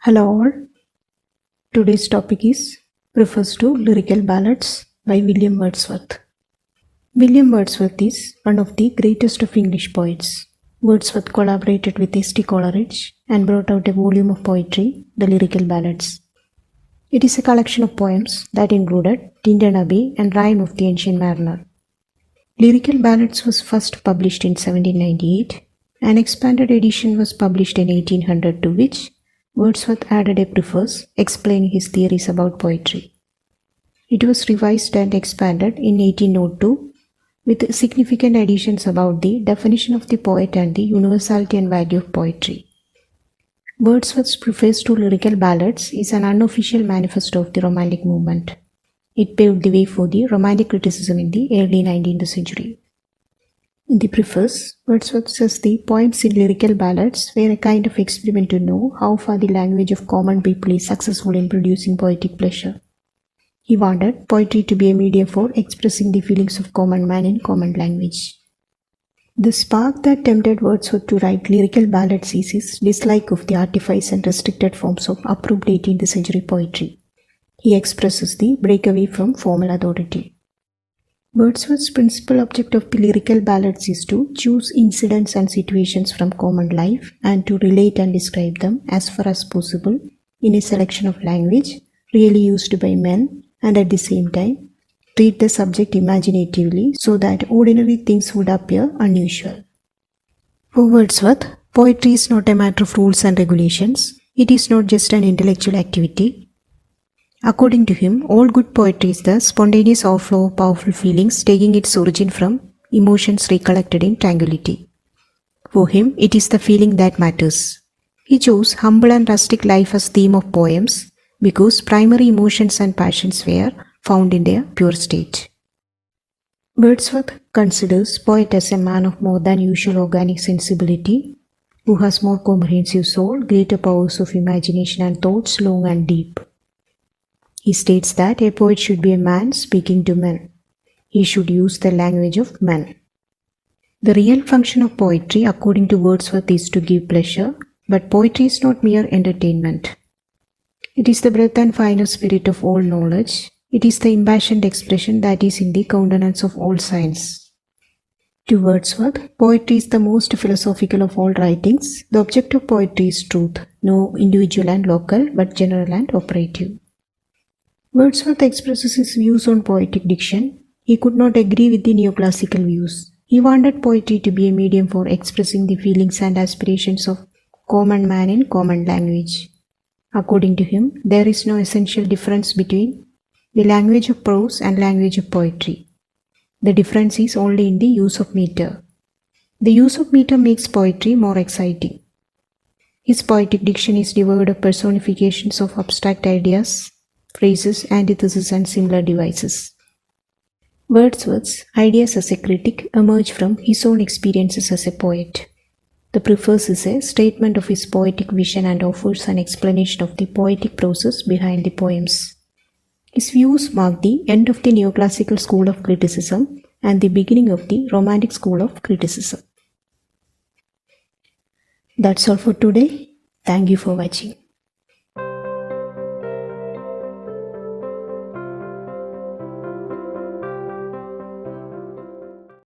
Hello all. Today's topic is Preface to Lyrical Ballads by William Wordsworth. William Wordsworth is one of the greatest of English poets. Wordsworth collaborated with St. Coleridge and brought out a volume of poetry, the Lyrical Ballads. It is a collection of poems that included Tintern Abbey and Rhyme of the Ancient Mariner. Lyrical Ballads was first published in 1798. An expanded edition was published in 1800 to which Wordsworth added a preface explaining his theories about poetry. It was revised and expanded in 1802 with significant additions about the definition of the poet and the universality and value of poetry. Wordsworth's Preface to Lyrical Ballads is an unofficial manifesto of the Romantic movement. It paved the way for the Romantic criticism in the early 19th century. In the preface, Wordsworth says the poems in Lyrical Ballads were a kind of experiment to know how far the language of common people is successful in producing poetic pleasure. He wanted poetry to be a medium for expressing the feelings of common man in common language. The spark that tempted Wordsworth to write Lyrical Ballads is his dislike of the artifice and restricted forms of approved 18th century poetry. He expresses the breakaway from formal authority. Wordsworth's principal object of the Lyrical Ballads is to choose incidents and situations from common life and to relate and describe them as far as possible in a selection of language really used by men, and at the same time treat the subject imaginatively so that ordinary things would appear unusual. For Wordsworth, poetry is not a matter of rules and regulations. It is not just an intellectual activity. According to him, all good poetry is the spontaneous overflow of powerful feelings taking its origin from emotions recollected in tranquility. For him, it is the feeling that matters. He chose humble and rustic life as theme of poems because primary emotions and passions were found in their pure state. Wordsworth considers poet as a man of more than usual organic sensibility, who has more comprehensive soul, greater powers of imagination and thoughts long and deep. He states that a poet should be a man speaking to men. He should use the language of men. The real function of poetry, according to Wordsworth, is to give pleasure, but poetry is not mere entertainment. It is the breath and finer spirit of all knowledge. It is the impassioned expression that is in the countenance of all science. To Wordsworth, poetry is the most philosophical of all writings. The object of poetry is truth, no individual and local, but general and operative. Wordsworth expresses his views on poetic diction. He could not agree with the neoclassical views. He wanted poetry to be a medium for expressing the feelings and aspirations of common man in common language. According to him, there is no essential difference between the language of prose and language of poetry. The difference is only in the use of meter. The use of meter makes poetry more exciting. His poetic diction is devoid of personifications of abstract ideas, phrases, antitheses, and similar devices. Wordsworth's ideas as a critic emerge from his own experiences as a poet. The preface is a statement of his poetic vision and offers an explanation of the poetic process behind the poems. His views mark the end of the neoclassical school of criticism and the beginning of the Romantic school of criticism. That's all for today. Thank you for watching.